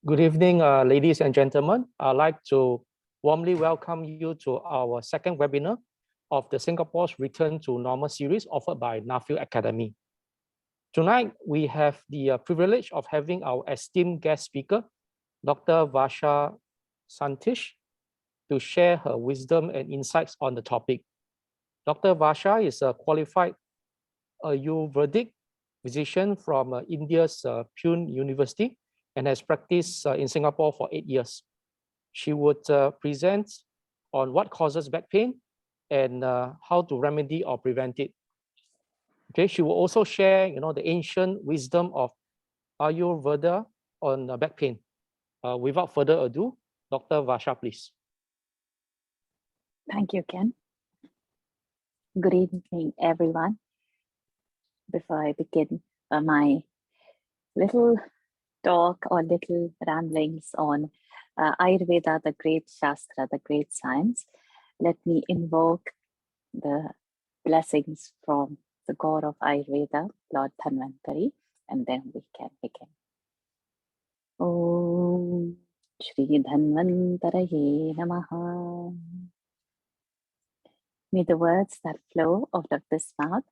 Good evening, ladies and gentlemen. I'd like to warmly welcome you to our second webinar of the Singapore's Return to Normal series offered by Nuffield Academy. Tonight, we have the privilege of having our esteemed guest speaker, Dr. Varsha Santhosh, to share her wisdom and insights on the topic. Dr. Varsha is a qualified Ayurvedic physician from India's Pune University and has practiced in Singapore for 8 years. She would present on what causes back pain and how to remedy or prevent it. Okay, she will also share, the ancient wisdom of Ayurveda on back pain. Without further ado, Dr. Varsha, please. Thank you, Ken. Good evening, everyone. Before I begin my little talk or little ramblings on Ayurveda, the great Shastra, the great science, let me invoke the blessings from the god of Ayurveda, Lord Dhanvantari, and then we can begin. Om Shri Dhanvantaraye Namaha. May the words that flow out of this mouth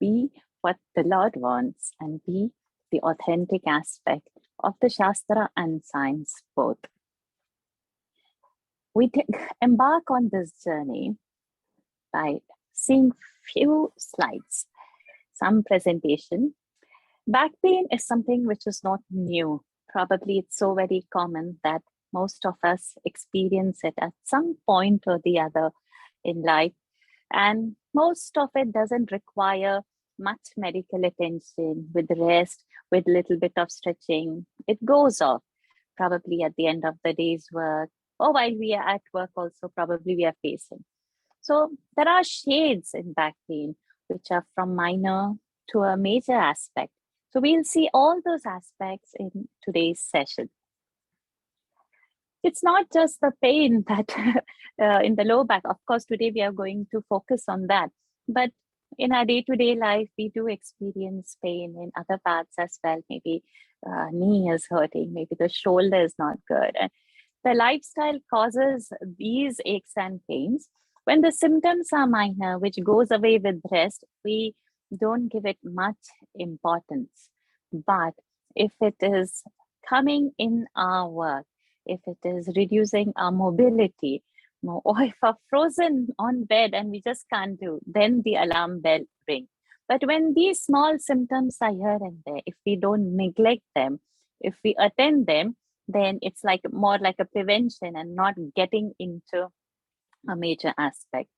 be what the Lord wants and be the authentic aspect of the Shastra and science both. We embark on this journey by seeing few slides, some presentation. Back pain is something which is not new. Probably it's so very common that most of us experience it at some point or the other in life. And most of it doesn't require much medical attention. With rest, with little bit of stretching, it goes off. Probably at the end of the day's work, or while we are at work also, probably we are facing. So there are shades in back pain, which are from minor to a major aspect. So we'll see all those aspects in today's session. It's not just the pain that in the low back. Of course, today we are going to focus on that. But in our day-to-day life, we do experience pain in other parts as well. Maybe knee is hurting, maybe the shoulder is not good. And the lifestyle causes these aches and pains. When the symptoms are minor, which goes away with rest, we don't give it much importance. But if it is coming in our work, if it is reducing our mobility, or if we're frozen on bed and we just can't do, then the alarm bell rings. But when these small symptoms are here and there, if we don't neglect them, if we attend them, then it's like more like a prevention and not getting into a major aspect.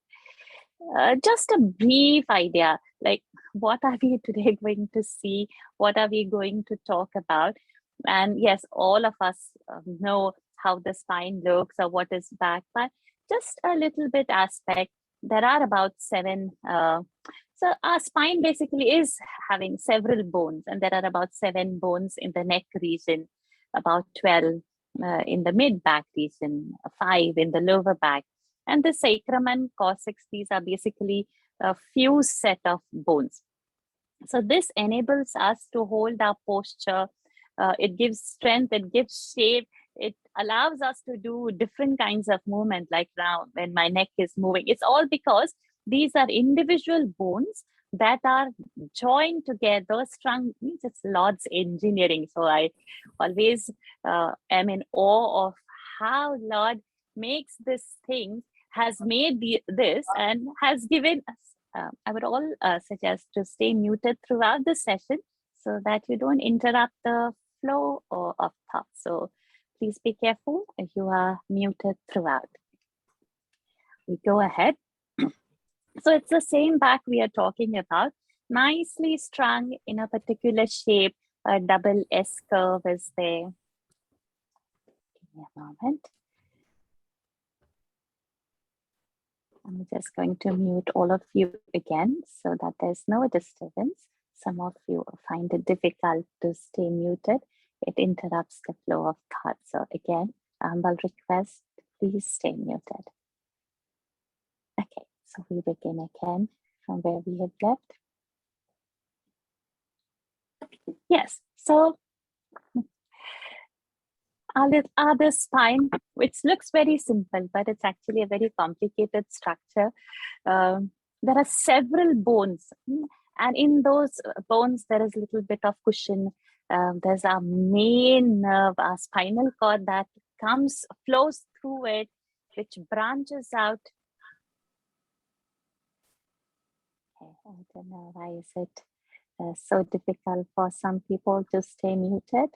Just a brief idea, like what are we today going to see? What are we going to talk about? And yes, all of us know how the spine looks or what is back, but just a little bit aspect. There are about 7. So our spine basically is having several bones, and there are about 7 bones in the neck region, about 12 in the mid back region, 5 in the lower back. And the sacrum and coccyx, these are basically a few set of bones. So this enables us to hold our posture. It gives strength, it gives shape. It allows us to do different kinds of movement, like now when my neck is moving. It's all because these are individual bones that are joined together, strung. Means it's Lord's engineering. So I always am in awe of how Lord makes this thing, has made this and has given us. I would all suggest to stay muted throughout the session so that you don't interrupt the flow of thoughts. So please be careful if you are muted throughout. We go ahead. So it's the same back we are talking about, nicely strung in a particular shape. A double S curve is there. Give me a moment. I'm just going to mute all of you again so that there's no disturbance. Some of you find it difficult to stay muted. It interrupts the flow of thought. So again, humble request, please stay muted. Okay, so we begin again from where we had left. Yes, so the spine, which looks very simple, but it's actually a very complicated structure. There are several bones, and in those bones, there is a little bit of cushion. There's a main nerve, a spinal cord that flows through it, which branches out. Okay, I don't know why is it so difficult for some people to stay muted.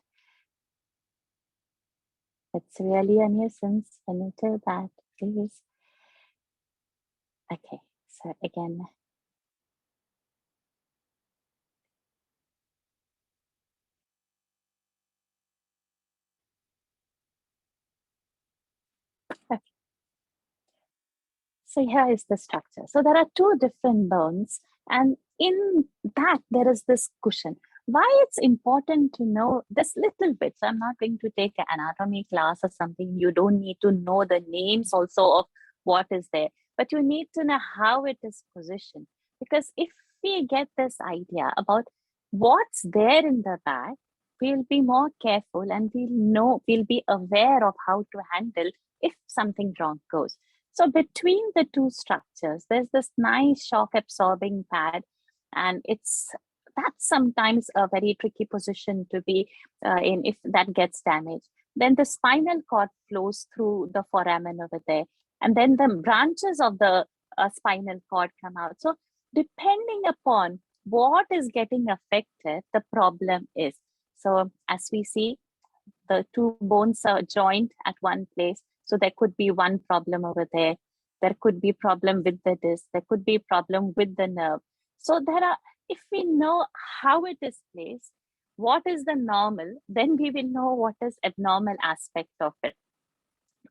It's really a nuisance. Can you do that, please? Okay, so again. Okay. So here is the structure. So there are two different bones, and in that there is this cushion. Why it's important to know this little bit. So I'm not going to take an anatomy class or something. You don't need to know the names also of what is there, but you need to know how it is positioned. Because if we get this idea about what's there in the back, we'll be more careful and we'll be aware of how to handle if something wrong goes. So between the two structures, there's this nice shock absorbing pad, and that's sometimes a very tricky position to be in if that gets damaged. Then the spinal cord flows through the foramen over there, and then the branches of the spinal cord come out. So depending upon what is getting affected, the problem is. So as we see, the two bones are joined at one place. So there could be one problem over there. There could be problem with the disc. There could be problem with the nerve. So if we know how it is placed, what is the normal, then we will know what is abnormal aspect of it.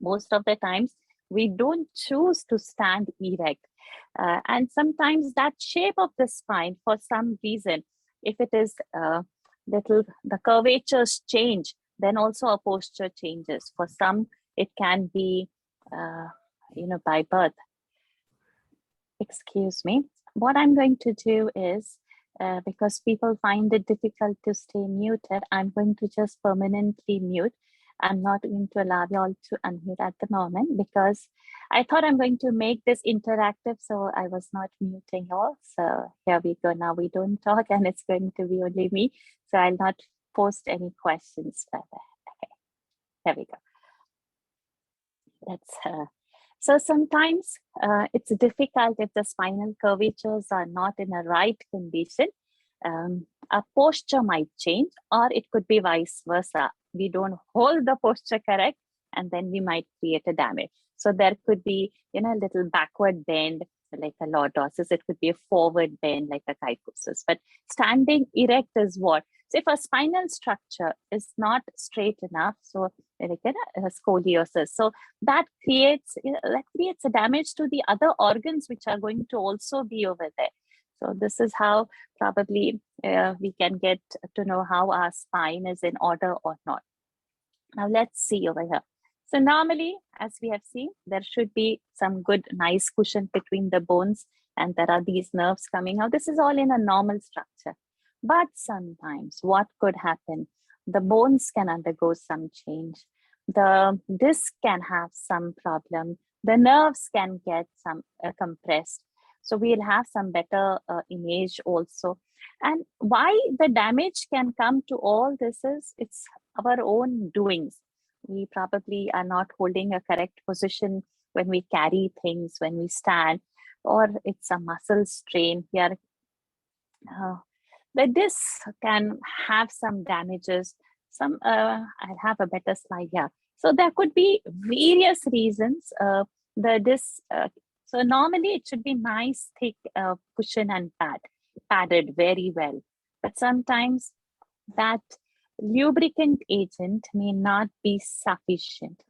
Most of the times, we don't choose to stand erect. And sometimes that shape of the spine, for some reason, if it is the curvatures change, then also a posture changes. For some, it can be, by birth. Excuse me. What I'm going to do is, because people find it difficult to stay muted, I'm going to just permanently mute. I'm not going to allow you all to unmute at the moment because I thought I'm going to make this interactive, so I was not muting you all. So here we go. Now we don't talk and it's going to be only me. So I'll not post any questions further. Okay, there we go. So sometimes it's difficult if the spinal curvatures are not in a right condition. A posture might change, or it could be vice versa. We don't hold the posture correct, and then we might create a damage. So there could be, a little backward bend, like a lordosis. It could be a forward bend, like a kyphosis. But standing erect is what? So if a spinal structure is not straight enough, so like a scoliosis, so that creates a damage to the other organs which are going to also be over there. So this is how probably we can get to know how our spine is in order or not. Now let's see over here. So normally, as we have seen, there should be some good, nice cushion between the bones, and there are these nerves coming out. This is all in a normal structure. But sometimes what could happen? The bones can undergo some change. The disc can have some problem. The nerves can get some compressed. So we'll have some better image also. And why the damage can come to all this is it's our own doings. We probably are not holding a correct position when we carry things, when we stand, or it's a muscle strain here. The disc can have some damages. I'll have a better slide here. So there could be various reasons. The disc. So normally it should be nice, thick cushion and padded very well. But sometimes that lubricant agent may not be sufficient.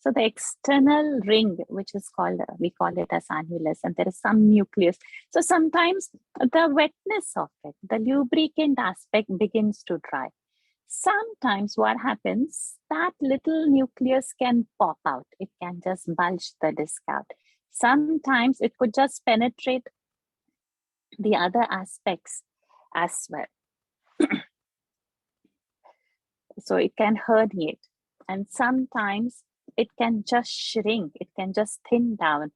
So the external ring, which is called, we call it as annulus, and there is some nucleus. So sometimes the wetness of it, the lubricant aspect begins to dry. Sometimes what happens, that little nucleus can pop out. It can just bulge the disc out. Sometimes it could just penetrate the other aspects as well. So it can herniate. And sometimes it can just shrink, it can just thin down,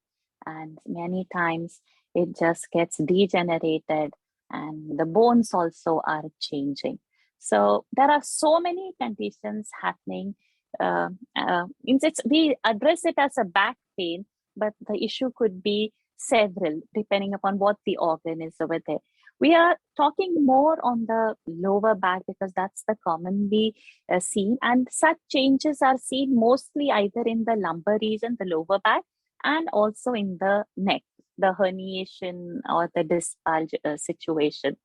and many times it just gets degenerated, and the bones also are changing. So there are so many conditions happening. We address it as a back pain, but the issue could be several depending upon what the organ is over there. We are talking more on the lower back because that's the commonly seen, and such changes are seen mostly either in the lumbar region, the lower back, and also in the neck, the herniation or the disc bulge situation.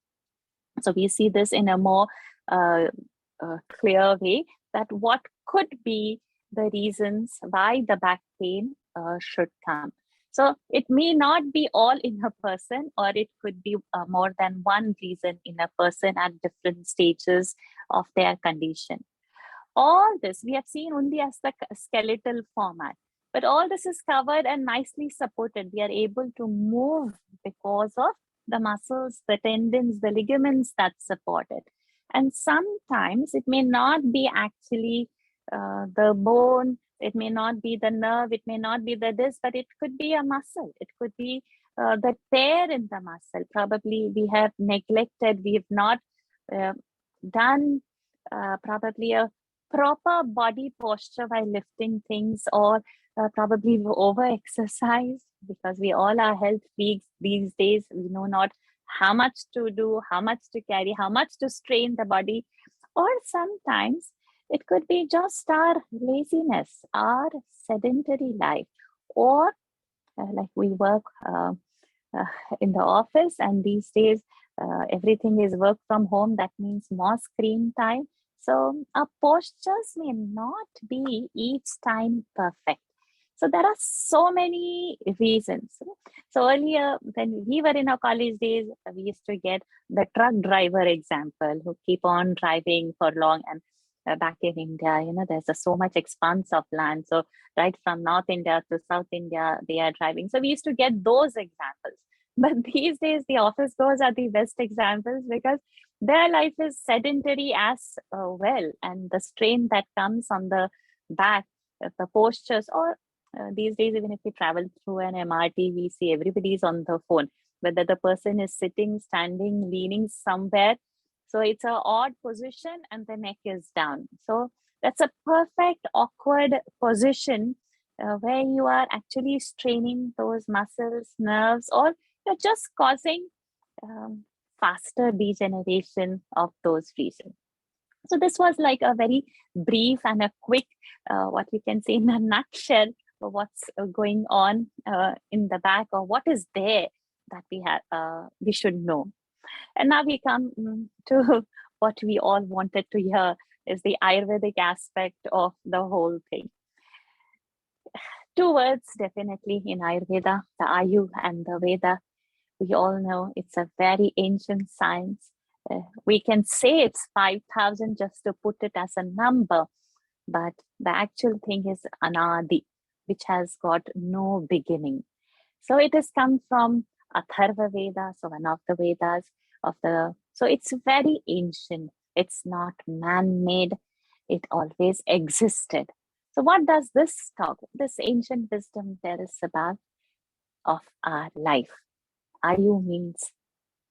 So we see this in a more clear way, that what could be the reasons why the back pain should come. So it may not be all in a person, or it could be more than one reason in a person at different stages of their condition. All this we have seen only as the skeletal format, but all this is covered and nicely supported. We are able to move because of the muscles, the tendons, the ligaments that support it. And sometimes it may not be actually the bone, it may not be the nerve, it may not be the disc, but it could be a muscle. It could be the tear in the muscle. Probably we have neglected, we have not done probably a proper body posture while lifting things, or probably over exercise, because we all are health freaks these days. We know not how much to do, how much to carry, how much to strain the body. Or sometimes it could be just our laziness, our sedentary life, or like we work in the office, and these days everything is work from home. That means more screen time. So our postures may not be each time perfect. So there are so many reasons. So earlier, when we were in our college days, we used to get the truck driver example who keep on driving for long. And back in India, there's so much expanse of land. So right from North India to South India, they are driving. So we used to get those examples. But these days, the office goers are the best examples, because their life is sedentary as well. And the strain that comes on the back, the postures, or these days, even if we travel through an MRT, we see everybody's on the phone, whether the person is sitting, standing, leaning somewhere. So it's an odd position and the neck is down. So that's a perfect awkward position where you are actually straining those muscles, nerves, or you're just causing faster degeneration of those regions. So this was like a very brief and a quick, what we can say in a nutshell, what's going on in the back, or what is there that we should know. And now we come to what we all wanted to hear, is the Ayurvedic aspect of the whole thing. Two words definitely in Ayurveda, the Ayu and the Veda. We all know it's a very ancient science. We can say it's 5,000 just to put it as a number, but the actual thing is Anadi, which has got no beginning. So it has come from Atharva Veda, so one of the Vedas so it's very ancient. It's not man-made. It always existed. So what does this talk? This ancient wisdom there is about of our life. Ayu means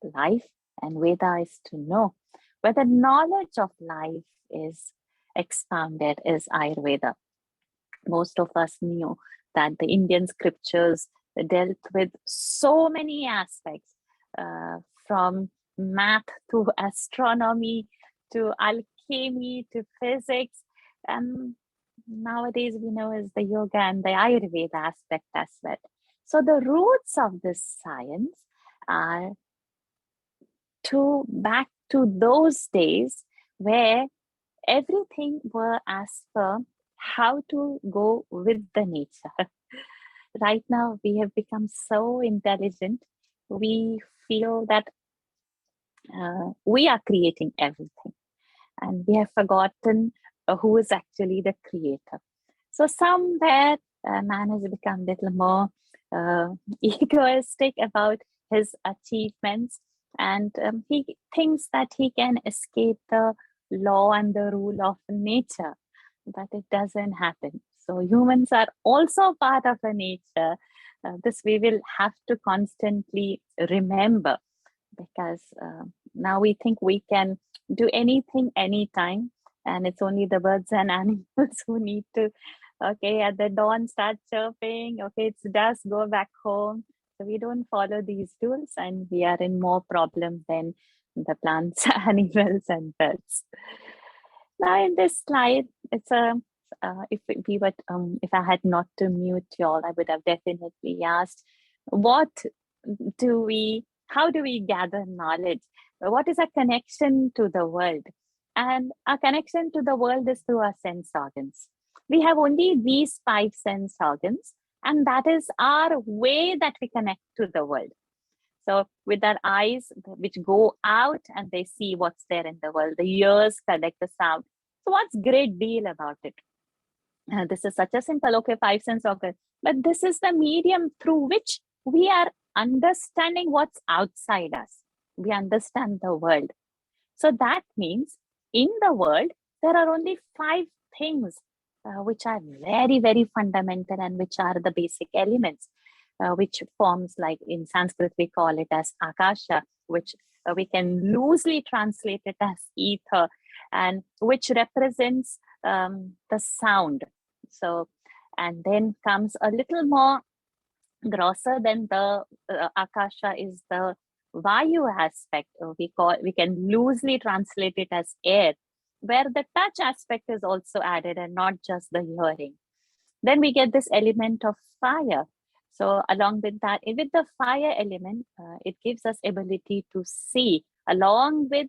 life, and Veda is to know. Where the knowledge of life is expounded is Ayurveda. Most of us knew that the Indian scriptures dealt with so many aspects, from math to astronomy to alchemy to physics. And nowadays we know is the yoga and the Ayurveda aspect as well. So the roots of this science are back to those days where everything were as per how to go with the nature. Right now, we have become so intelligent. We feel that we are creating everything, and we have forgotten who is actually the creator. So somewhere, man has become a little more egoistic about his achievements, and he thinks that he can escape the law and the rule of nature. but it doesn't happen. So humans are also part of a nature. This we will have to constantly remember, because now we think we can do anything anytime, and it's only the birds and animals who need to, okay, at the dawn start chirping, okay, it's dusk, go back home. So we don't follow these rules, and we are in more problem than the plants, animals, and birds. Now in this slide, it's a if we were if I had not to mute y'all, I would have definitely asked, what do we how do we gather knowledge? What is our connection to the world? And our connection to the world is through our sense organs. We have only these 5 sense organs, and that is our way that we connect to the world. So with our eyes, which go out and they see what's there in the world, the ears collect the sound. So what's great deal about it? This is such a simple, okay, 5 sense organs, but this is the medium through which we are understanding what's outside us. We understand the world. So that means in the world, there are only 5 things which are very, very fundamental, and which are the basic elements, which forms, like in Sanskrit, we call it as akasha, which we can loosely translate it as ether, and which represents the sound. So, and then comes a little more grosser than the akasha is the vayu aspect. We can loosely translate it as air, where the touch aspect is also added, and not just the hearing. Then we get this element of fire. So along with that, with the fire element, it gives us ability to see, along with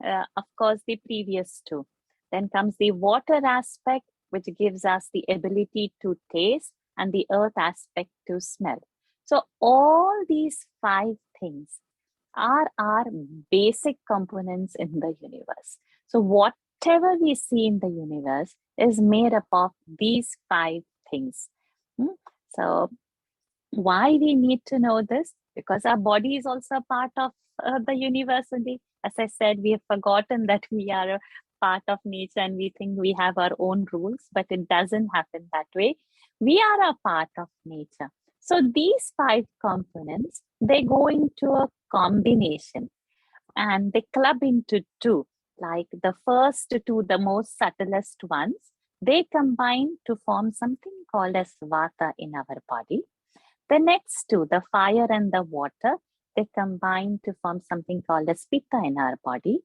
of course, the previous 2. Then comes the water aspect, which gives us the ability to taste, and the earth aspect to smell. So all these 5 things are our basic components in the universe. So whatever we see in the universe is made up of these 5 things. So why we need to know this? Because our body is also a part of the universe only. As I said, we have forgotten that we are a part of nature, and we think we have our own rules, but it doesn't happen that way. We are a part of nature. So these 5 components, they go into a combination, and they club into 2. Like the first 2, the most subtlest ones, they combine to form something called as vata in our body. The next 2, the fire and the water, they combine to form something called as pitta in our body.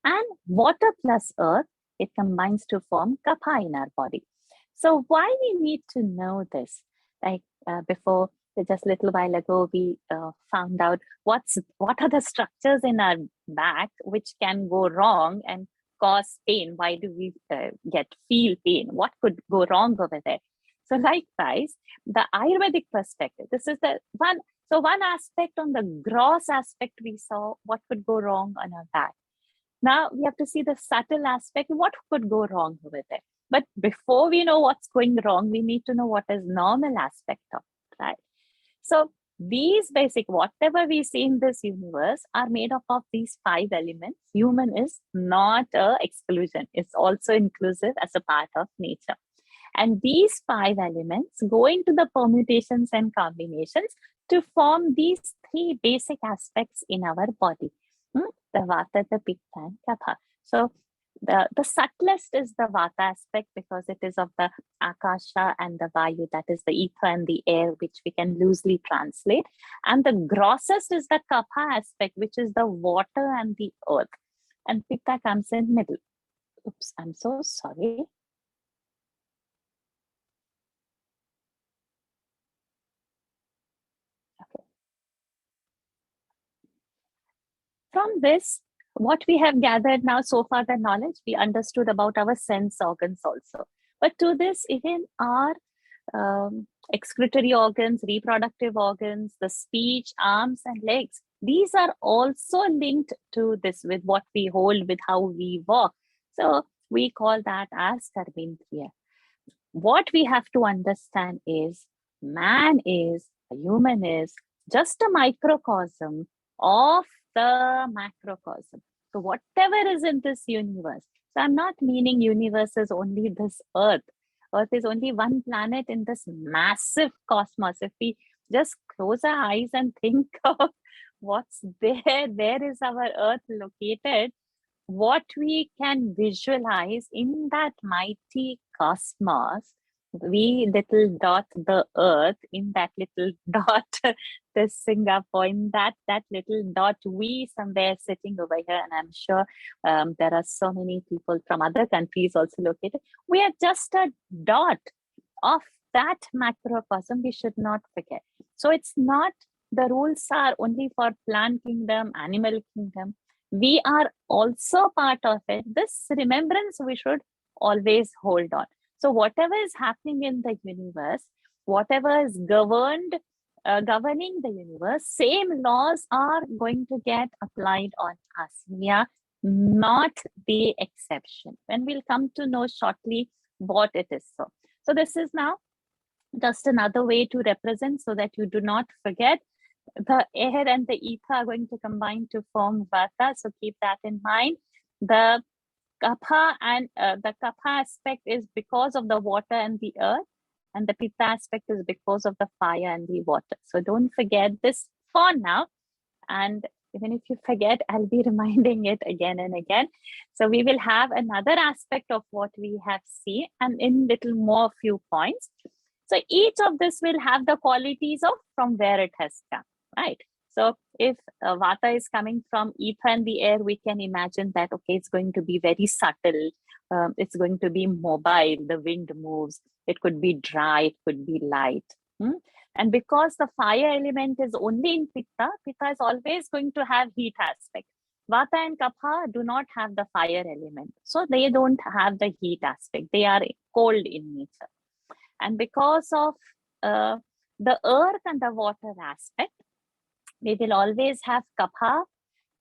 And water plus earth, it combines to form kapha in our body. So why we need to know this? Like before, just a little while ago, we found out what are the structures in our back which can go wrong and cause pain. Why do we feel pain? What could go wrong over there? So likewise, the Ayurvedic perspective, this is the one. So one aspect, on the gross aspect, we saw what could go wrong on our back. Now we have to see the subtle aspect, what could go wrong over there. But before we know what's going wrong, we need to know what is normal aspect of it, right? So these basic, whatever we see in this universe, are made up of these 5 elements. Human is not an exclusion. It's also inclusive as a part of nature. And these 5 elements go into the permutations and combinations to form these 3 basic aspects in our body. The vata, the pitta, and kapha. So the subtlest is the vata aspect, because it is of the akasha and the vayu, that is the ether and the air, which we can loosely translate. And the grossest is the kapha aspect, which is the water and the earth. And pitta comes in middle. Oops, I'm so sorry. From this, what we have gathered now so far, the knowledge we understood about our sense organs also. But to this, even our excretory organs, reproductive organs, the speech, arms, and legs, these are also linked to this with what we hold, with how we walk. So we call that as karmendriya. What we have to understand is a human is just a microcosm of the macrocosm. So whatever is in this universe, so I'm not meaning universe is only this earth. Earth is only one planet in this massive cosmos. If we just close our eyes and think of what's there, where is our earth located, what we can visualize in that mighty cosmos, we little dot the earth, in that little dot the Singapore, in that little dot we somewhere sitting over here, and I'm sure there are so many people from other countries also located. We are just a dot of that macrocosm. We should not forget. So it's not, the rules are only for plant kingdom, animal kingdom. We are also part of it. This remembrance we should always hold on. So whatever is happening in the universe, whatever is governing the universe, same laws are going to get applied on us. We are not the exception. And we'll come to know shortly what it is. So this is now just another way to represent, so that you do not forget. The air and the ether are going to combine to form Vata. So keep that in mind. The Kapha and the Kapha aspect is because of the water and the earth, and the Pitta aspect is because of the fire and the water. So don't forget this for now. And even if you forget, I'll be reminding it again and again. So we will have another aspect of what we have seen, and in little more few points. So each of this will have the qualities of from where it has come, right? So if Vata is coming from ether and the air, we can imagine that, okay, it's going to be very subtle. It's going to be mobile. The wind moves. It could be dry. It could be light. And because the fire element is only in Pitta, Pitta is always going to have heat aspect. Vata and Kapha do not have the fire element. So they don't have the heat aspect. They are cold in nature. And because of the earth and the water aspect, we will always have Kapha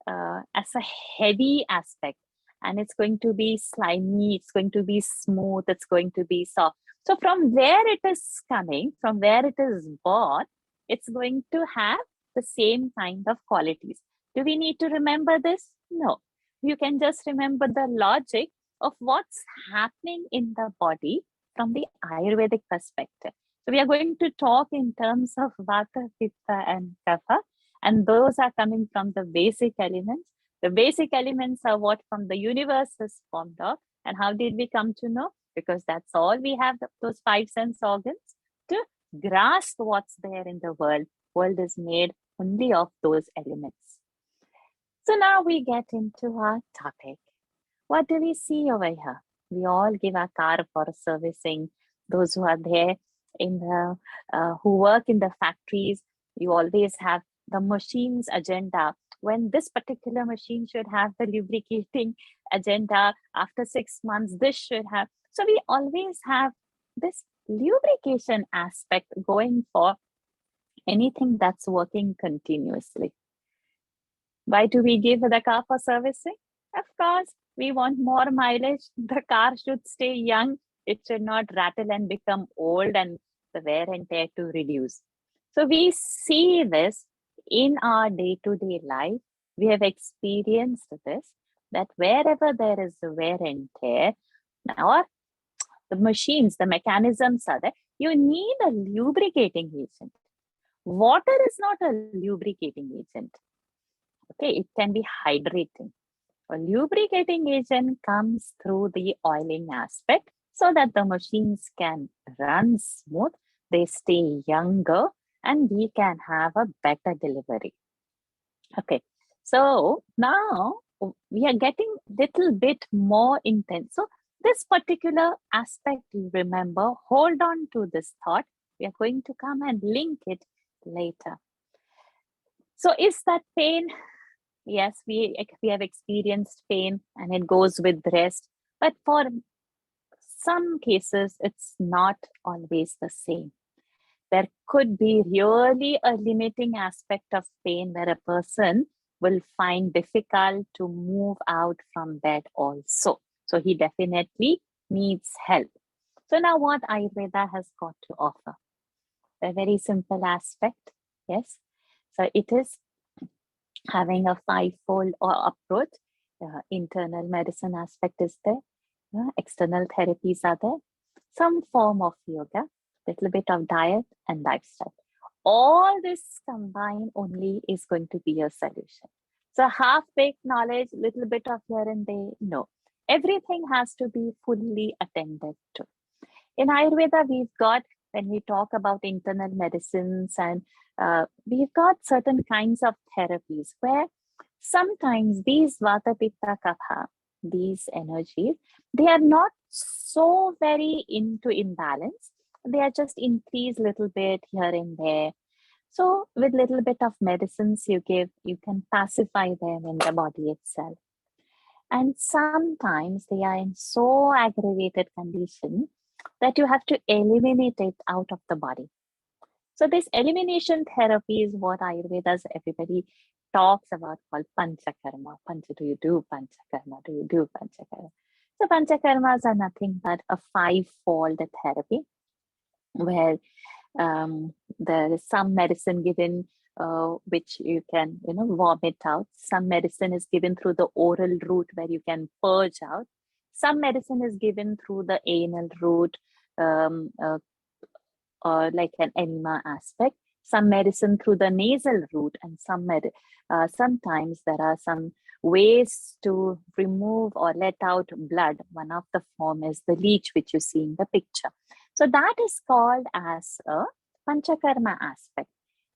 as a heavy aspect. And it's going to be slimy, it's going to be smooth, it's going to be soft. So from where it is coming, from where it is born, it's going to have the same kind of qualities. Do we need to remember this? No. You can just remember the logic of what's happening in the body from the Ayurvedic perspective. So we are going to talk in terms of Vata, Pitta, and Kapha, and those are coming from the basic elements. The basic elements are what from the universe is formed of. And how did we come to know? Because that's all we have, those 5 sense organs to grasp what's there in the world. World is made only of those elements. So now we get into our topic. What do we see over here? We all give our car for servicing. Those who are there in the who work in the factories, you always have the machine's agenda. When this particular machine should have the lubricating agenda, after 6 months, this should have. So we always have this lubrication aspect going for anything that's working continuously. Why do we give the car for servicing? Of course, we want more mileage. The car should stay young. It should not rattle and become old, and the wear and tear to reduce. So we see this in our day-to-day life. We have experienced this, that wherever there is wear and tear, or the machines, the mechanisms are there, you need a lubricating agent. Water is not a lubricating agent. Okay, it can be hydrating. A lubricating agent comes through the oiling aspect so that the machines can run smooth, they stay younger, and we can have a better delivery. Okay, so now we are getting little bit more intense. So this particular aspect, you remember, hold on to this thought. We are going to come and link it later. So is that pain? Yes, we have experienced pain and it goes with rest. But for some cases, it's not always the same. There could be really a limiting aspect of pain where a person will find difficult to move out from bed also. So he definitely needs help. So now what Ayurveda has got to offer? A very simple aspect, yes. So it is having a 5-fold approach. internal medicine aspect is there, external therapies are there, some form of yoga, little bit of diet and lifestyle. All this combined only is going to be your solution. So half-baked knowledge, little bit of here and there, no. Everything has to be fully attended to. In Ayurveda, we've got, when we talk about internal medicines, and we've got certain kinds of therapies where sometimes these Vata, Pitta, Kapha, these energies, they are not so very into imbalance. They are just increased little bit here and there. So with little bit of medicines you give, you can pacify them in the body itself. And sometimes they are in so aggravated condition that you have to eliminate it out of the body. So this elimination therapy is what Ayurveda's everybody talks about, called panchakarma. Do you do panchakarma? Do you do panchakarma? So panchakarmas are nothing but a five-fold therapy where there is some medicine given which you can vomit out. Some medicine is given through the oral route where you can purge out. Some medicine is given through the anal route, or like an enema aspect. Some medicine through the nasal route, and sometimes there are some ways to remove or let out blood. One of the form is the leech, which you see in the picture. So that is called as a panchakarma aspect.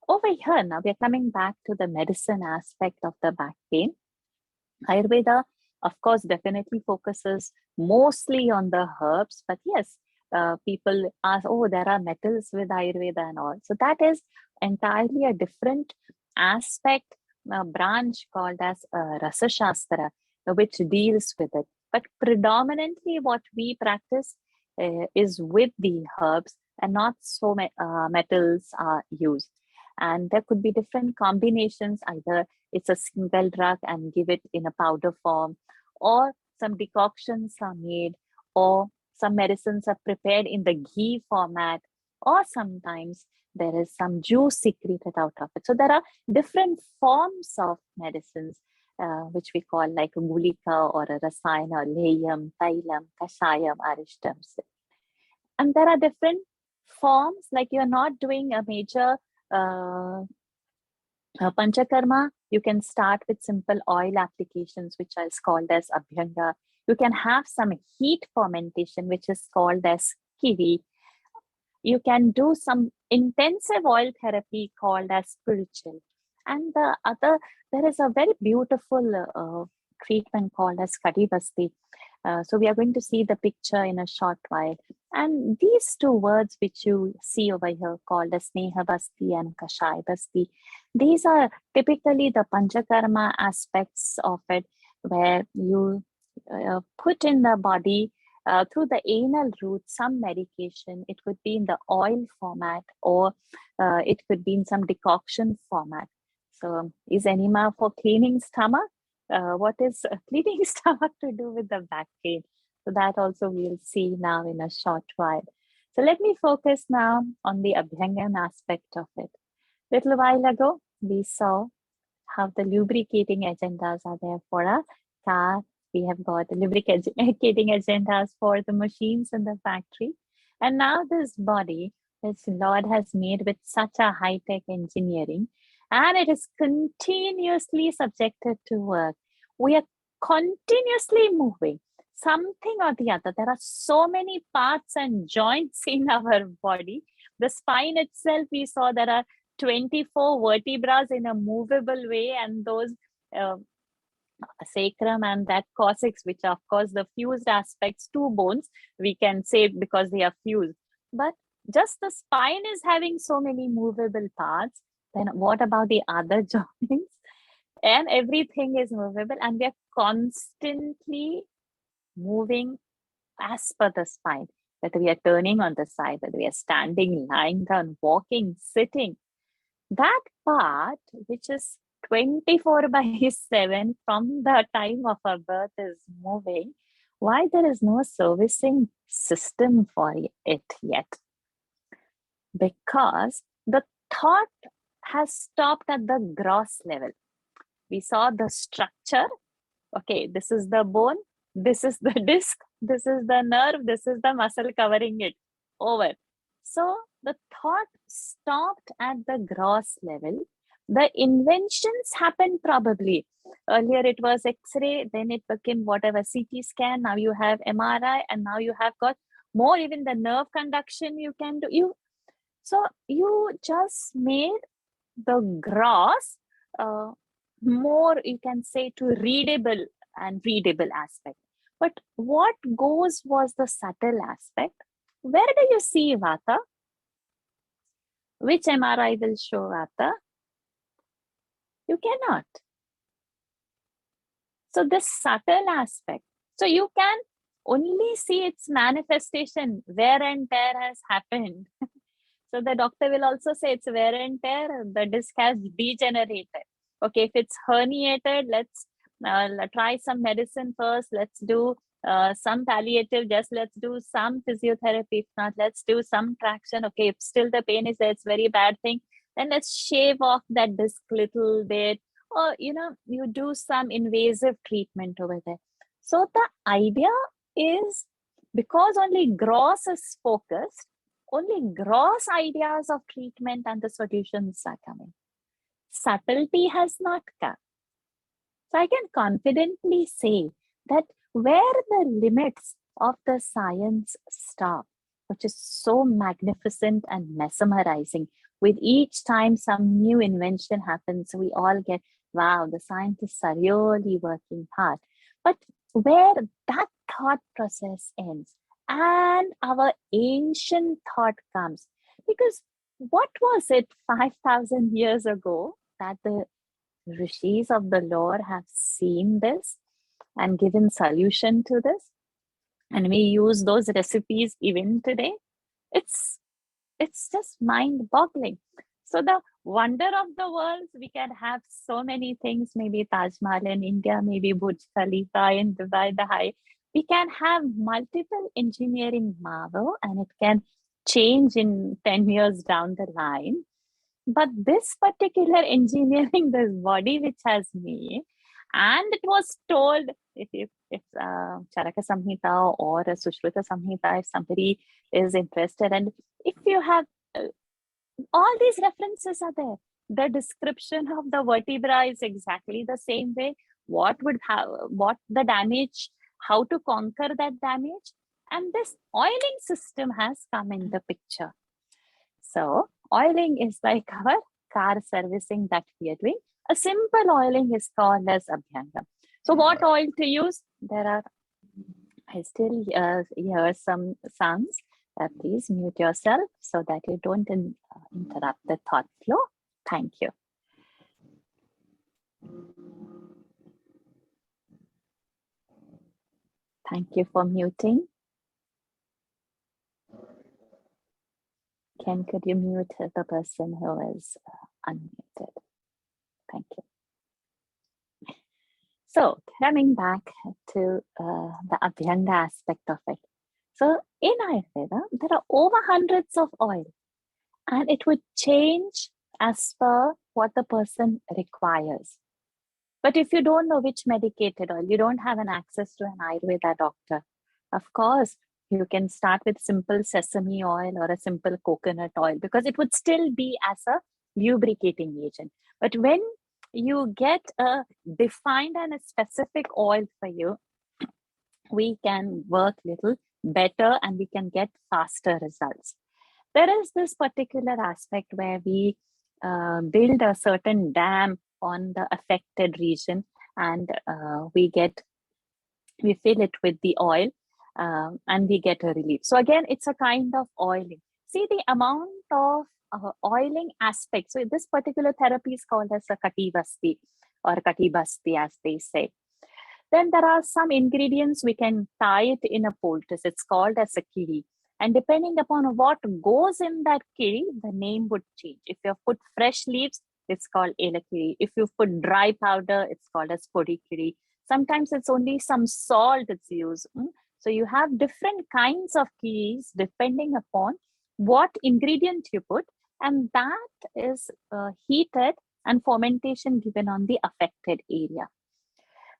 Over here, now we are coming back to the medicine aspect of the back pain. Ayurveda, of course, definitely focuses mostly on the herbs, but yes, people ask, oh, there are metals with Ayurveda and all. So that is entirely a different aspect, branch called as Rasa Shastra, which deals with it. But predominantly what we practice is with the herbs, and not so metals are used. And there could be different combinations. Either it's a single drug and give it in a powder form, or some decoctions are made, or some medicines are prepared in the ghee format, or sometimes there is some juice secreted out of it. So there are different forms of medicines, which we call like a gulika or a rasayana, leyam, tailam, kashayam, arishtam. And there are different forms, like you're not doing a major panchakarma. You can start with simple oil applications, which is called as abhyanga. You can have some heat fermentation, which is called as kiri. You can do some intensive oil therapy called as spiritual. And there is a very beautiful treatment called as kadi basti. So we are going to see the picture in a short while. And these two words which you see over here called as Sneha Basti and Kashai Basti, these are typically the Panchakarma aspects of it, where you put in the body through the anal route some medication. It could be in the oil format, or it could be in some decoction format. So is enema for cleaning stomach? What is cleaning stomach to do with the back pain? So that also we'll see now in a short while. So let me focus now on the Abhyangan aspect of it. Little while ago, we saw how the lubricating agendas are there for a car. We have got the lubricating agendas for the machines in the factory. And now this body, which Lord has made with such a high-tech engineering, and it is continuously subjected to work. We are continuously moving something or the other. There are so many parts and joints in our body. The spine itself, we saw there are 24 vertebrae in a movable way, and those sacrum and that coccyx, which are of course the fused aspects, two bones, we can say, because they are fused. But just the spine is having so many movable parts. Then what about the other joints? And everything is movable, and we are constantly moving as per the spine, whether we are turning on the side, whether we are standing, lying down, walking, sitting. That part, which is 24/7 from the time of our birth, is moving. Why there is no servicing system for it yet? Because the thought has stopped at the gross level. We saw the structure, Okay, this is the bone, this is the disc, this is the nerve, this is the muscle covering it. Over. So the thought stopped at the gross level. The inventions happened probably. Earlier it was X-ray, then it became whatever CT scan. Now you have MRI, and now you have got more, even the nerve conduction you can do. So you just made the gross more, you can say, to readable aspect. But what goes was the subtle aspect. Where do you see Vata? Which MRI will show Vata? You cannot. So this subtle aspect. So you can only see its manifestation, wear and tear has happened. So the doctor will also say it's wear and tear, the disc has degenerated. Okay, if it's herniated, let's try some medicine first. Let's do some palliative, just let's do some physiotherapy. If not, let's do some traction. Okay, if still the pain is there, it's very bad thing. Then let's shave off that disc little bit. Or, you do some invasive treatment over there. So the idea is, because only gross is focused, only gross ideas of treatment and the solutions are coming. Subtlety has not come. So I can confidently say that where the limits of the science stop, which is so magnificent and mesmerizing, with each time some new invention happens, we all get, wow, the scientists are really working hard. But where that thought process ends and our ancient thought comes, because what was it 5,000 years ago that the rishis of the Lord have seen this and given solution to this, and we use those recipes even today? It's just mind-boggling. So the wonder of the world, we can have so many things, maybe Taj Mahal in India, maybe Burj Khalifa in Dubai, the high. We can have multiple engineering marvel, and it can change in 10 years down the line. But this particular engineering, this body which has made, and it was told, if Charaka Samhita or a Sushruta Samhita, if somebody is interested, and if you have all these references are there. The description of the vertebra is exactly the same way. What the damage, how to conquer that damage, and this oiling system has come in the picture. So oiling is like our car servicing that we are doing. A simple oiling is called as Abhyanga. So what oil to use? I still hear some sounds. Please mute yourself so that you don't interrupt the thought flow. Thank you. Thank you for muting. Ken, could you mute the person who is unmuted? Thank you. So coming back to the Abhyanga aspect of it. So in Ayurveda, there are over hundreds of oil, and it would change as per what the person requires. But if you don't know which medicated oil, you don't have an access to an Ayurveda doctor, of course, you can start with simple sesame oil or a simple coconut oil, because it would still be as a lubricating agent. But when you get a defined and a specific oil for you, we can work little better and we can get faster results. There is this particular aspect where we build a certain dam on the affected region, and we fill it with the oil, and we get a relief. So again, it's a kind of oiling. See the amount of oiling aspect. So this particular therapy is called as a Katibasti or Katibasti, as they say. Then there are some ingredients we can tie it in a poultice. It's called as a kiri. And depending upon what goes in that kiri, the name would change. If you put fresh leaves, it's called elakiri. If you put dry powder, it's called as podi kiri. Sometimes it's only some salt that's used. So you have different kinds of kiris depending upon what ingredient you put, and that is heated and fermentation given on the affected area.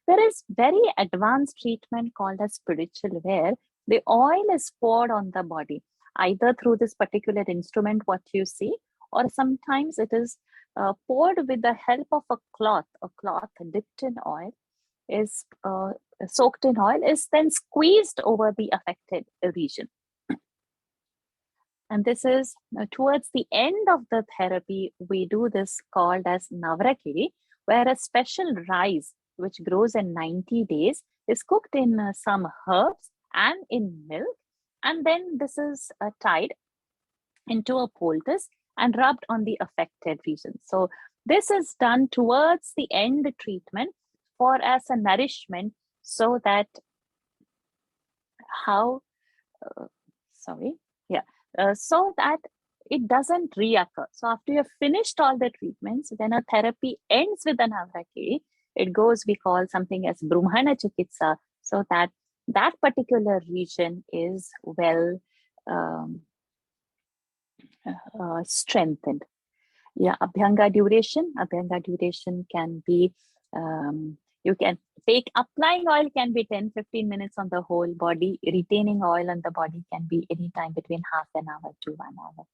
There is very advanced treatment called as spiritual, where the oil is poured on the body, either through this particular instrument, what you see, or sometimes it is poured with the help of a cloth dipped in oil, is soaked in oil, is then squeezed over the affected region. And this is towards the end of the therapy, we do this called as Navrakeh, where a special rice which grows in 90 days is cooked in some herbs and in milk. And then this is tied into a poultice and rubbed on the affected region. So this is done towards the end treatment for as a nourishment, so that so that it doesn't reoccur. So after you've finished all the treatments, when a therapy ends with an Navrakeh, it goes, we call something as Brahmana Chikitsa, so that that particular region is well strengthened. Yeah, Abhyanga duration can be, you can take, applying oil can be 10-15 minutes on the whole body. Retaining oil on the body can be anytime between half an hour to 1 hour.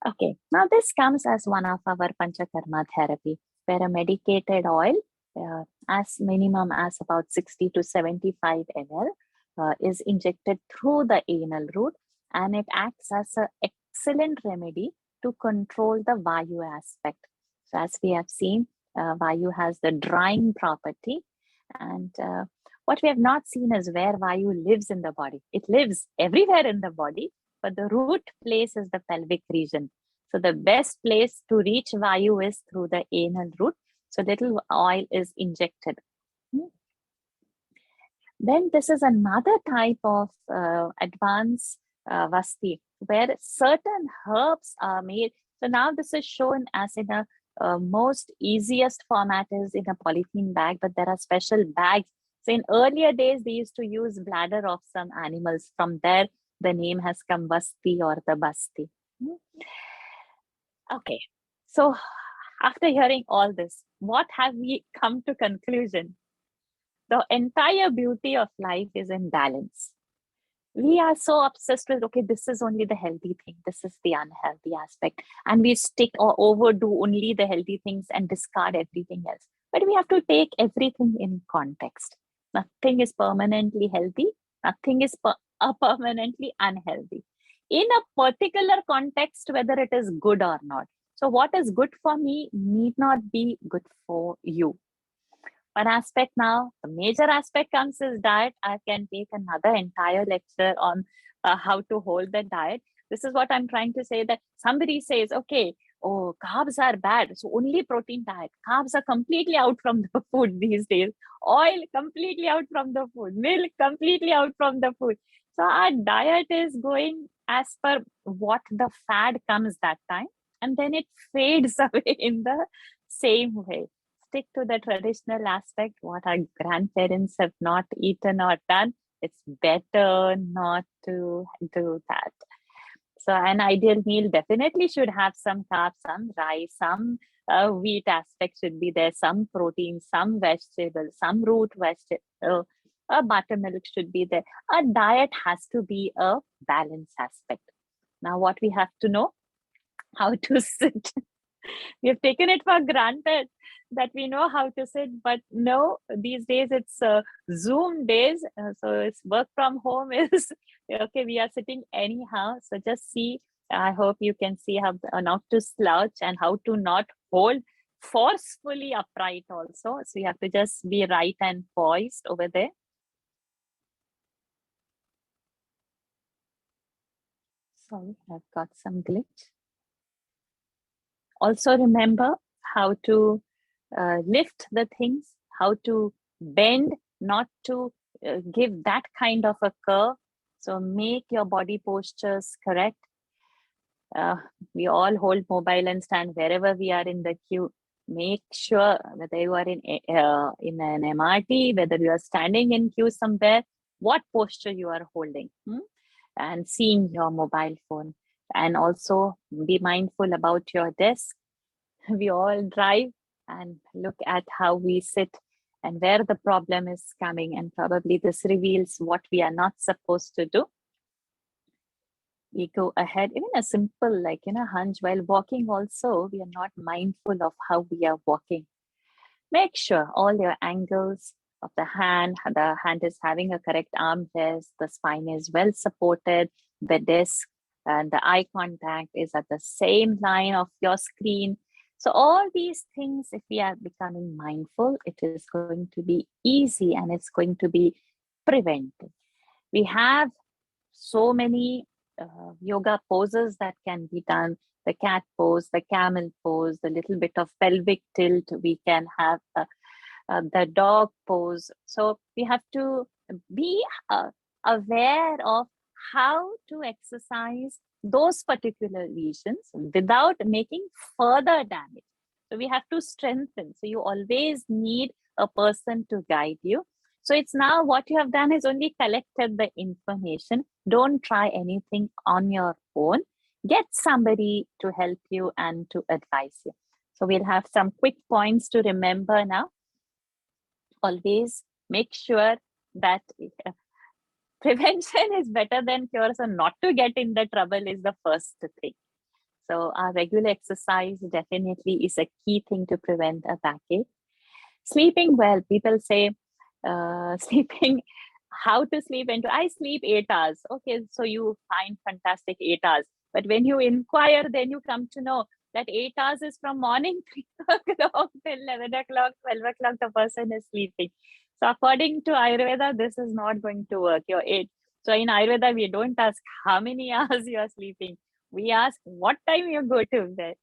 Okay, now this comes as one of our Panchakarma therapy, where a medicated oil, as minimum as about 60 to 75 ml, is injected through the anal route, and it acts as an excellent remedy to control the Vayu aspect. So as we have seen, Vayu has the drying property, and what we have not seen is where Vayu lives in the body. It lives everywhere in the body, but the root place is the pelvic region. So the best place to reach Vayu is through the anal route. So little oil is injected. Then this is another type of advanced Vasti, where certain herbs are made. So now this is shown as in a most easiest format is in a polythene bag, but there are special bags. So in earlier days, they used to use bladder of some animals. From there, the name has come Vasti or the Basti. Okay, so after hearing all this, what have we come to conclusion? The entire beauty of life is in balance. We are so obsessed with, okay, this is only the healthy thing, this is the unhealthy aspect, and we stick or overdo only the healthy things and discard everything else. But we have to take everything in context. Nothing is permanently healthy, nothing is permanently unhealthy. In a particular context, whether it is good or not. So what is good for me need not be good for you. One aspect now, the major aspect comes is diet. I can take another entire lecture on how to hold the diet. This is what I'm trying to say, that somebody says, okay, oh, carbs are bad, so only protein diet. Carbs are completely out from the food these days. Oil completely out from the food. Milk completely out from the food. So our diet is going as per what the fad comes that time, and then it fades away in the same way. Stick to the traditional aspect, what our grandparents have not eaten or done. It's better not to do that. So an ideal meal definitely should have some carbs, some rice, some wheat aspect should be there, some protein, some vegetables, some root vegetable, a buttermilk should be there. A diet has to be a balanced aspect. Now what we have to know, how to sit. We have taken it for granted that we know how to sit, but no, these days it's Zoom days. So it's work from home is, okay, we are sitting anyhow. So just see, I hope you can see how not to slouch and how to not hold forcefully upright also. So you have to just be right and poised over there. Sorry, I've got some glitch. Also remember how to lift the things, how to bend, not to give that kind of a curve. So make your body postures correct. We all hold mobile and stand wherever we are in the queue. Make sure whether you are in an MRT, whether you are standing in queue somewhere, what posture you are holding, and seeing your mobile phone. And also be mindful about your desk. We all drive and look at how we sit and where the problem is coming. And probably this reveals what we are not supposed to do. We go ahead, even a simple, like, hunch while walking also, we are not mindful of how we are walking. Make sure all your angles of the hand is having a correct armrest, the spine is well supported, the desk and the eye contact is at the same line of your screen. So all these things, if we are becoming mindful, it is going to be easy and it's going to be prevented. We have so many yoga poses that can be done. The cat pose, the camel pose, the little bit of pelvic tilt. We can have the dog pose. So we have to be aware of how to exercise those particular regions without making further damage. So we have to strengthen. So you always need a person to guide you. So it's now what you have done is only collected the information. Don't try anything on your own. Get somebody to help you and to advise you. So we'll have some quick points to remember now. Always make sure that prevention is better than cure. So not to get in the trouble is the first thing. So our regular exercise definitely is a key thing to prevent a backache. Sleeping well. People say sleeping, how to sleep, and I sleep 8 hours. Okay, so you find fantastic 8 hours. But when you inquire, then you come to know that 8 hours is from morning 3 o'clock till 11 o'clock, 12 o'clock, the person is sleeping. So according to Ayurveda, this is not going to work. Your 8. So in Ayurveda, we don't ask how many hours you are sleeping. We ask what time you go to bed.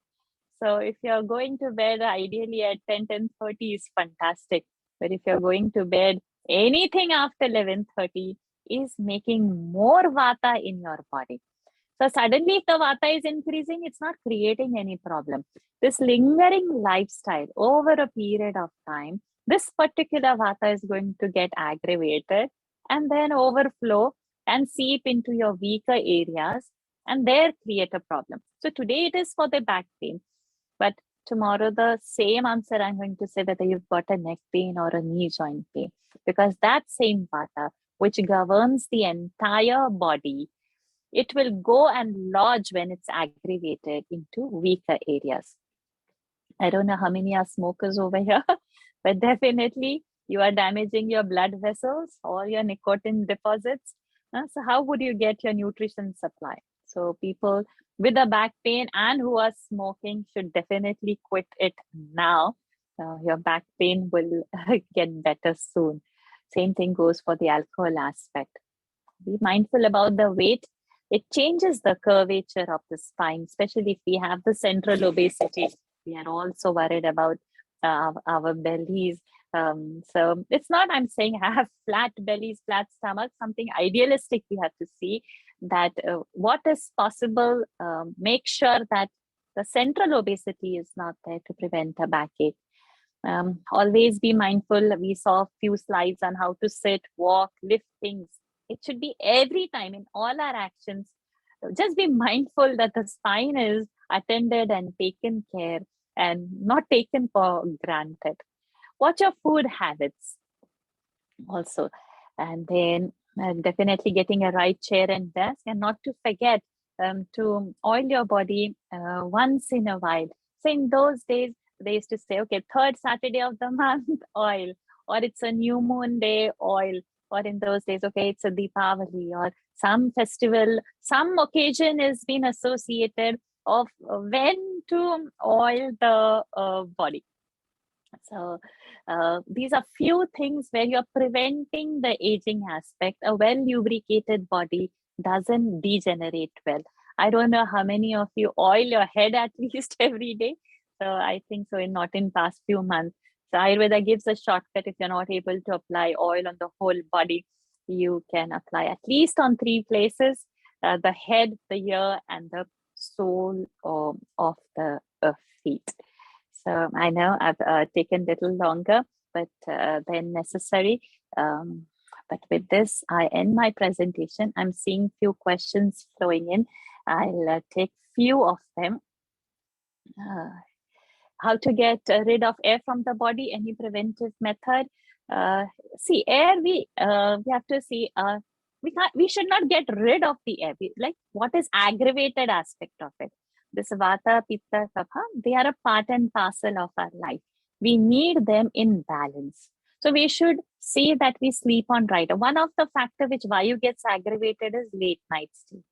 So if you're going to bed, ideally at 10:30 is fantastic. But if you're going to bed, anything after 11:30 is making more vata in your body. So suddenly if the vata is increasing, it's not creating any problem. This lingering lifestyle over a period of time, this particular vata is going to get aggravated and then overflow and seep into your weaker areas and there create a problem. So today it is for the back pain. But tomorrow, the same answer I'm going to say whether you've got a neck pain or a knee joint pain, because that same vata, which governs the entire body, it will go and lodge when it's aggravated into weaker areas. I don't know how many are smokers over here, but definitely you are damaging your blood vessels or your nicotine deposits. So how would you get your nutrition supply? So people with a back pain and who are smoking should definitely quit it now. Your back pain will get better soon. Same thing goes for the alcohol aspect. Be mindful about the weight. It changes the curvature of the spine, especially if we have the central obesity. We are also worried about our bellies. So it's not, I'm saying have flat bellies, flat stomach, something idealistic we have to see that what is possible, make sure that the central obesity is not there to prevent a backache. Always be mindful. We saw a few slides on how to sit, walk, lift things. It should be every time in all our actions. Just be mindful that the spine is attended and taken care and not taken for granted. Watch your food habits also. And then definitely getting a right chair and desk, and not to forget to oil your body once in a while. So in those days, they used to say, okay, third Saturday of the month, oil, or it's a new moon day, oil, or in those days, okay, it's a Deepavali or some festival, some occasion is being associated of when to oil the body. So these are few things where you're preventing the aging aspect. A well lubricated body doesn't degenerate well. I don't know how many of you oil your head at least every day. So I think so, not in past few months. So Ayurveda gives a shortcut. If you're not able to apply oil on the whole body, you can apply at least on 3 places: the head, the ear, and the sole of the feet. So I know I've taken a little longer, but than necessary. But with this, I end my presentation. I'm seeing few questions flowing in. I'll take few of them. How to get rid of air from the body, any preventive method? See, air, we have to see, we should not get rid of the air. Like, what is aggravated aspect of it? This Vata, Pitta, Kapha, they are a part and parcel of our life. We need them in balance. So we should see that we sleep on right. One of the factor which Vayu gets aggravated is late night sleep.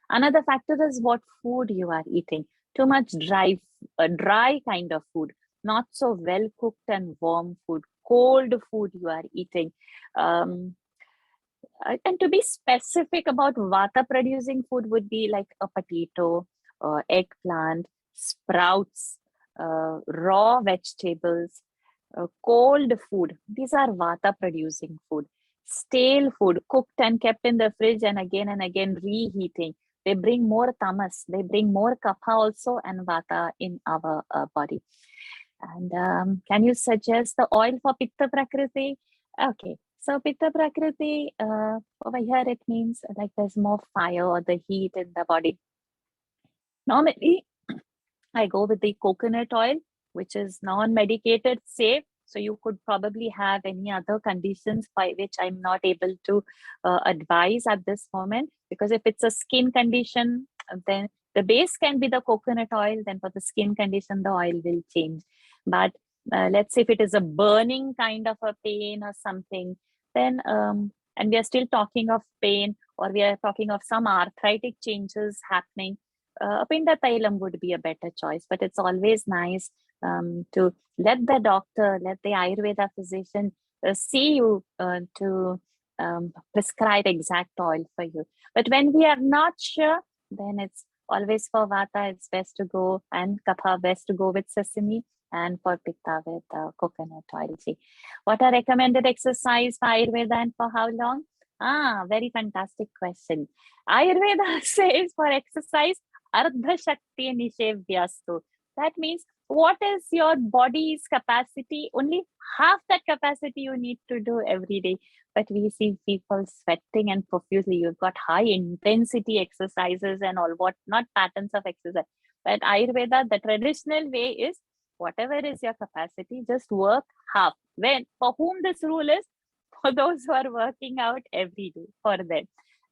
Another factor is what food you are eating. Too much dry kind of food, not so well cooked and warm food, cold food you are eating. And to be specific about vata producing food would be like a potato, eggplant, sprouts, raw vegetables, cold food. These are vata producing food. Stale food, cooked and kept in the fridge and again reheating. They bring more tamas, they bring more kapha also and vata in our body. And can you suggest the oil for pitta prakriti? Okay, so pitta prakriti, over here it means like there's more fire or the heat in the body. Normally, I go with the coconut oil, which is non-medicated, safe. So you could probably have any other conditions by which I'm not able to advise at this moment. Because if it's a skin condition, then the base can be the coconut oil. Then for the skin condition, the oil will change. But let's say if it is a burning kind of a pain or something, then and we are still talking of pain, or we are talking of some arthritic changes happening, Pinda Tailam would be a better choice. But it's always nice to let the doctor, let the Ayurveda physician see you to prescribe exact oil for you. But when we are not sure, then it's always for Vata, it's best to go, and Kapha, best to go with sesame, and for Pitta with coconut oil. See, what are recommended exercise for Ayurveda and for how long? Very fantastic question. Ayurveda says for exercise, Ardha Shakti Nishevyastu. That means what is your body's capacity? Only half that capacity you need to do every day. But we see people sweating and profusely. You've got high intensity exercises and all, what not patterns of exercise. But Ayurveda, the traditional way is whatever is your capacity, just work half. When for whom this rule is? For those who are working out every day, for them.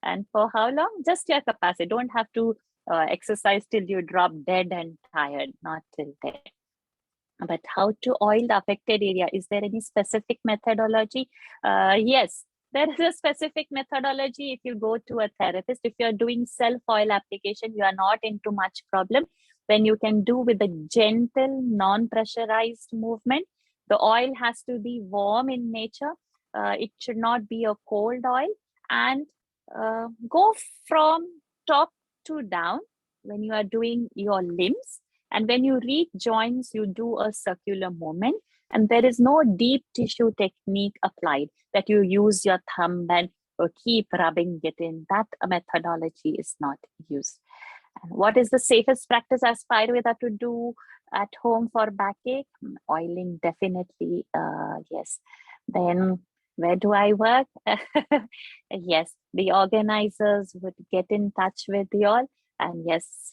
And for how long? Just your capacity. Don't have to exercise till you drop dead and tired, not till then. But how to oil the affected area? Is there any specific methodology? Yes, there is a specific methodology. If you go to a therapist, if you're doing self-oil application, you are not into much problem, then you can do with a gentle, non-pressurized movement. The oil has to be warm in nature. It should not be a cold oil. And go from top to down when you are doing your limbs. And when you reach joints, you do a circular movement. And there is no deep tissue technique applied that you use your thumb and keep rubbing it in. That methodology is not used. And what is the safest practice as Ayurveda to do at home for backache? Oiling, definitely, yes. Then where do I work? Yes, the organizers would get in touch with you all. And yes,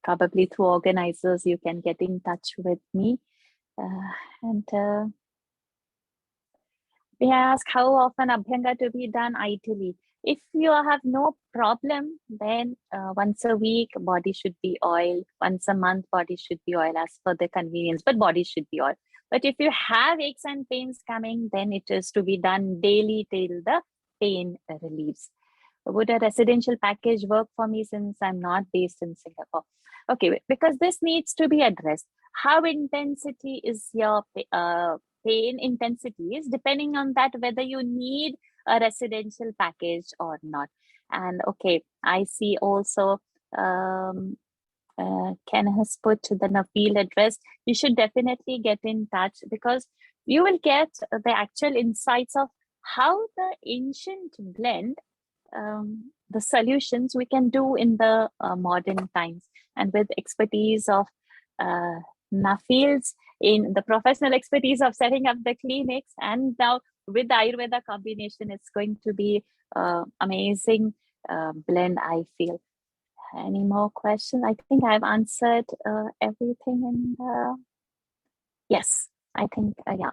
probably through organizers, you can get in touch with me. And may I ask how often Abhyanga to be done? Ideally, if you have no problem, then once a week, body should be oiled. Once a month, body should be oiled as per the convenience, but body should be oiled. But if you have aches and pains coming, then it is to be done daily till the pain relieves. Would a residential package work for me since I'm not based in Singapore? Okay, because this needs to be addressed. How intensity is your pain intensity is depending on that whether you need a residential package or not. And okay, I see also Ken has put the Nuffield address. You should definitely get in touch because you will get the actual insights of how the ancient blend the solutions we can do in the modern times, and with expertise of Nuffields in the professional expertise of setting up the clinics, and now with the Ayurveda combination, it's going to be amazing blend, I feel. Any more questions? I think I've answered everything in the... Yes, I think, yeah.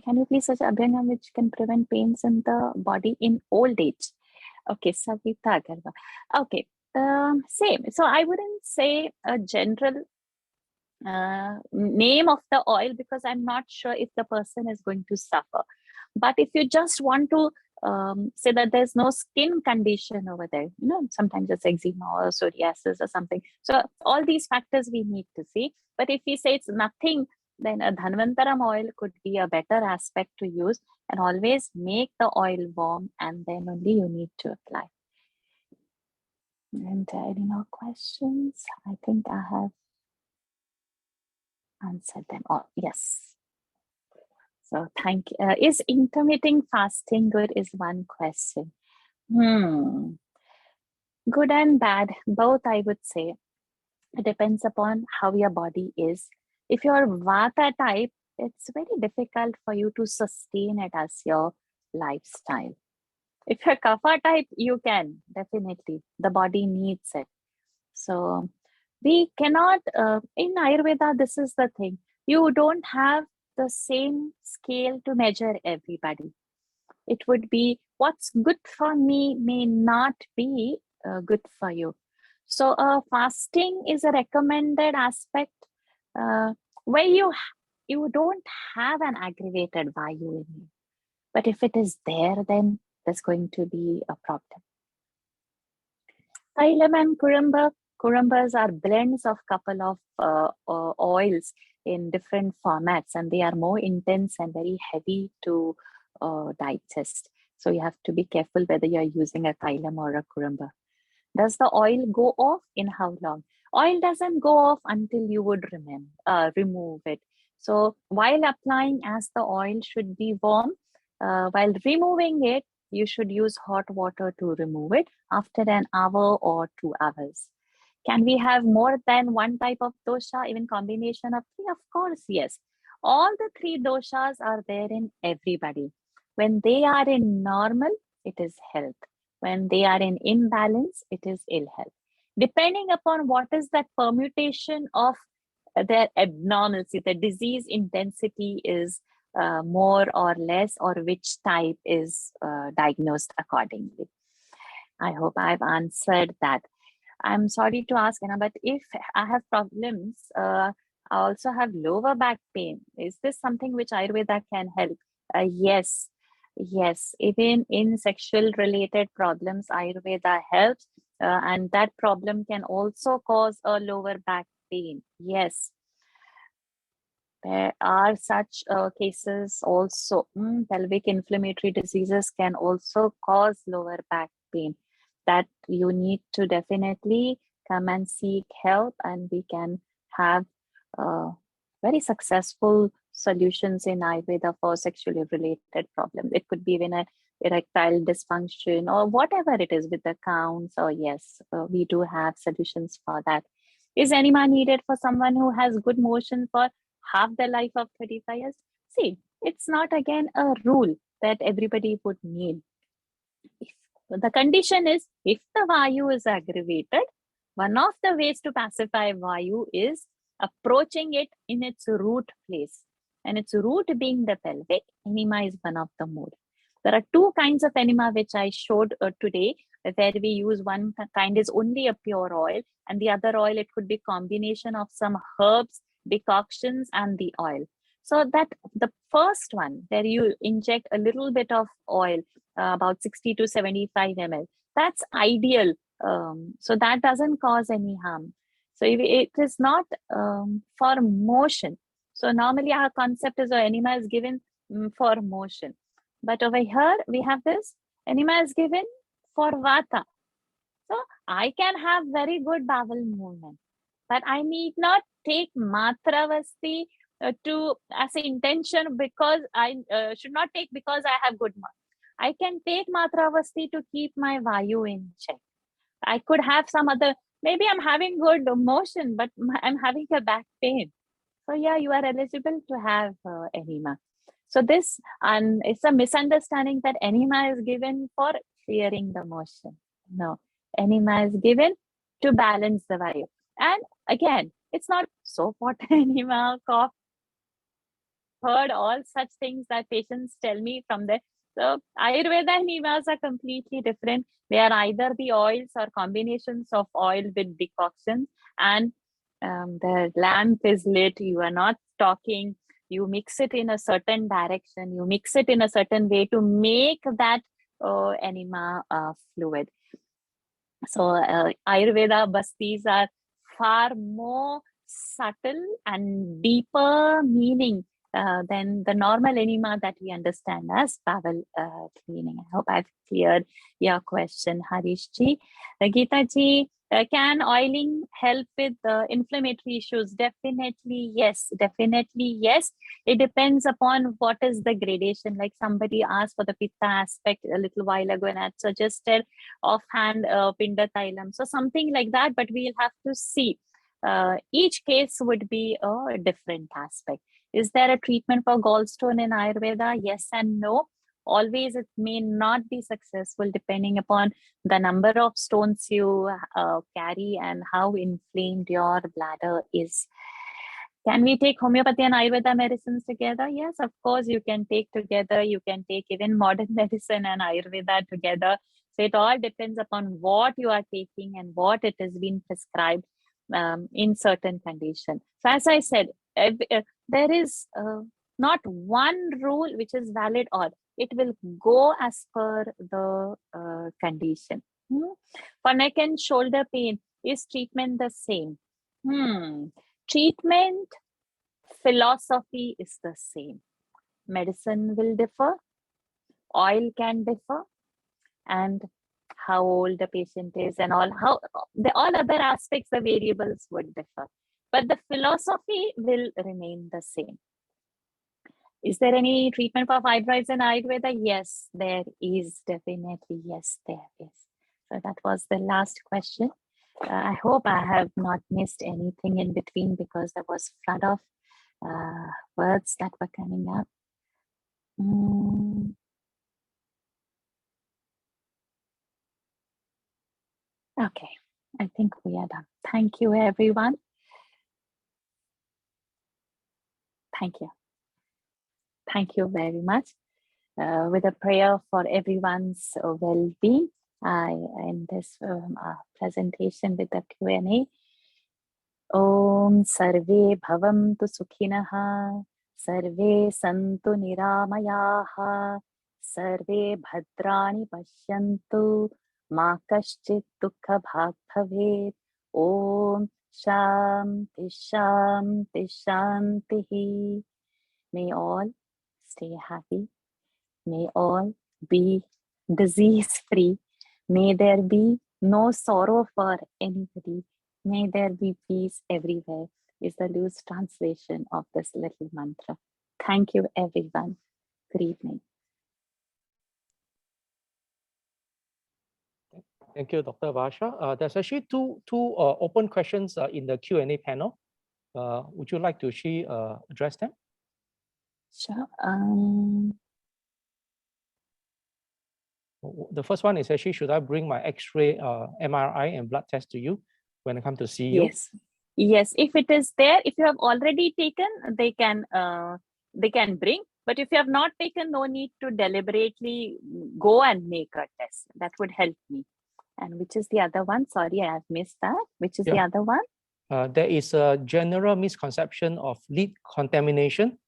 Can you please suggest abhyangam which can prevent pains in the body in old age? Okay, Savita Garba. Okay, same. So I wouldn't say a general name of the oil because I'm not sure if the person is going to suffer. But if you just want to say that there's no skin condition over there, sometimes it's eczema or psoriasis or something. So all these factors we need to see. But if we say it's nothing, then a Dhanvantaram oil could be a better aspect to use, and always make the oil warm and then only you need to apply. And any more questions? I think I have answered them all. Yes. So thank you. Is intermittent fasting good is one question. Good and bad, both I would say. It depends upon how your body is. If you're Vata type, it's very difficult for you to sustain it as your lifestyle. If you're Kapha type, you can, definitely. The body needs it. So we cannot, in Ayurveda, this is the thing. You don't have the same scale to measure everybody. It would be what's good for me may not be good for you. So fasting is a recommended aspect where you don't have an aggravated vayu in you. But if it is there, then there's going to be a problem. Tailam and Kurumba. Kurumbas are blends of couple of oils in different formats, and they are more intense and very heavy to digest. So you have to be careful whether you're using a Tailam or a Kurumba. Does the oil go off in how long? Oil doesn't go off until you would remove it. So while applying, as the oil should be warm, while removing it, you should use hot water to remove it after an hour or 2 hours. Can we have more than one type of dosha, even combination of three? Of course, yes. All the three doshas are there in everybody. When they are in normal, it is health. When they are in imbalance, it is ill health. Depending upon what is that permutation of their abnormalcy, the disease intensity is more or less, or which type is diagnosed accordingly. I hope I've answered that. I'm sorry to ask, Anna, but if I have problems, I also have lower back pain. Is this something which Ayurveda can help? Yes. Even in sexual related problems, Ayurveda helps, and that problem can also cause a lower back pain. Yes. There are such cases also. Pelvic inflammatory diseases can also cause lower back pain. That you need to definitely come and seek help, and we can have very successful solutions in Ayurveda for sexually related problems. It could be even an erectile dysfunction or whatever it is with the counts. Or yes, we do have solutions for that. Is enema needed for someone who has good motion for half the life of 35 years? See, it's not again a rule that everybody would need. The condition is, if the Vayu is aggravated, one of the ways to pacify Vayu is approaching it in its root place. And its root being the pelvic, enema is one of the mode. There are two kinds of enema which I showed today, where we use one kind is only a pure oil, and the other oil, it could be combination of some herbs, decoctions, and the oil. So that the first one, where you inject a little bit of oil, about 60 to 75 ml, that's ideal. So that doesn't cause any harm. So if it is not for motion. So normally our concept is enema is given for motion. But over here, we have this enema is given for vata. So I can have very good bowel movement, but I need not take matravasti to as an intention, because I should not take because I have good mark. I can take matravasti to keep my vayu in check. I could have some other, maybe I'm having good motion, but I'm having a back pain. So yeah, you are eligible to have enema. So this, and it's a misunderstanding that enema is given for clearing the motion. No, enema is given to balance the vayu. And again, it's not so hot enema, cough. heard all such things that patients tell me from there. So Ayurveda and emas are completely different. They are either the oils or combinations of oil with decoctions, and the lamp is lit. You are not talking. You mix it in a certain direction. You mix it in a certain way to make that enema fluid. So Ayurveda bastis are far more subtle and deeper meaning than the normal enema that we understand as bowel cleaning. I hope I've cleared your question, Harish ji. Geeta ji, can oiling help with inflammatory issues? Definitely yes. Definitely yes. It depends upon what is the gradation. Like somebody asked for the pitta aspect a little while ago, and I suggested offhand pinda thailam. So something like that, but we'll have to see. Each case would be a different aspect. Is there a treatment for gallstone in Ayurveda? Yes and no. Always it may not be successful depending upon the number of stones you carry and how inflamed your bladder is. Can we take homeopathy and Ayurveda medicines together? Yes, of course, you can take together. You can take even modern medicine and Ayurveda together. So it all depends upon what you are taking and what it has been prescribed in certain conditions. So as I said, there is not one rule which is valid, or it will go as per the condition. For neck and shoulder pain, is treatment the same? Treatment philosophy is the same. Medicine will differ, oil can differ, and how old the patient is and all other aspects, the variables would differ. But the philosophy will remain the same. Is there any treatment for fibroids in Ayurveda? Yes, there is. Definitely, yes, there is. So that was the last question. I hope I have not missed anything in between, because there was flood of words that were coming up. Okay, I think we are done. Thank you, everyone. Thank you. Thank you very much. With a prayer for everyone's well-being, I end this presentation with a Q&A. Om Sarve Bhavantu Sukhinaha, Sarve Santu Niramayaha, Sarve Bhadrani Pashyantu, Ma Kaschit Dukha Bhag Bhavet. Om Shanti Shanti Shanti. May all stay happy. May all be disease-free. May there be no sorrow for anybody. May there be peace everywhere, is the loose translation of this little mantra. Thank you, everyone. Good evening. Thank you, Dr. Varsha. There's actually two open questions in the Q&A panel. Would you like to address them? Sure. The first one is actually, should I bring my X-ray, MRI, and blood test to you when I come to see you? Yes. Yes. If it is there, if you have already taken, they can bring. But if you have not taken, no need to deliberately go and make a test. That would help me. And which is the other one? Sorry, I have missed that. Which is the other one? There is a general misconception of lead contamination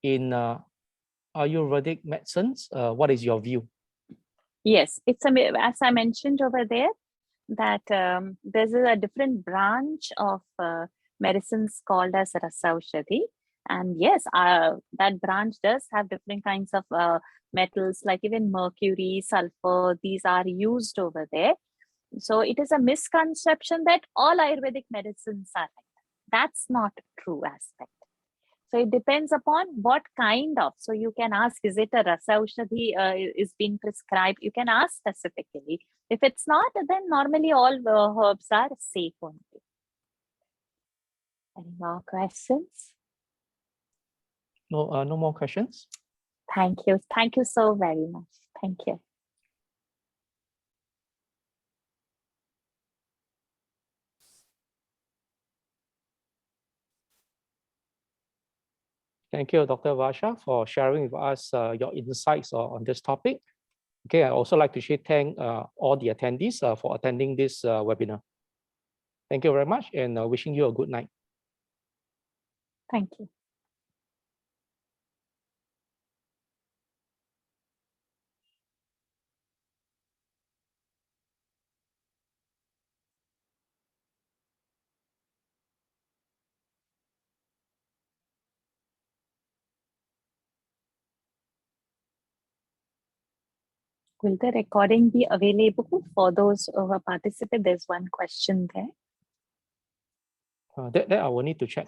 in Ayurvedic medicines. What is your view? Yes, it's as I mentioned over there, that there's a different branch of medicines called as Rasaushadhi. And yes, that branch does have different kinds of metals, like even mercury, sulfur. These are used over there. So it is a misconception that all Ayurvedic medicines are like that. That's not true aspect. So it depends upon what kind of. So you can ask, is it a Rasaushadhi is being prescribed? You can ask specifically. If it's not, then normally all herbs are safe only. Any more questions? No, no more questions. Thank you. Thank you so very much. Thank you. Thank you, Dr. Varsha, for sharing with us your insights on this topic. Okay, I also like to thank all the attendees for attending this webinar. Thank you very much, and wishing you a good night. Thank you. Will the recording be available for those who have participated? There's one question there. That I will need to check.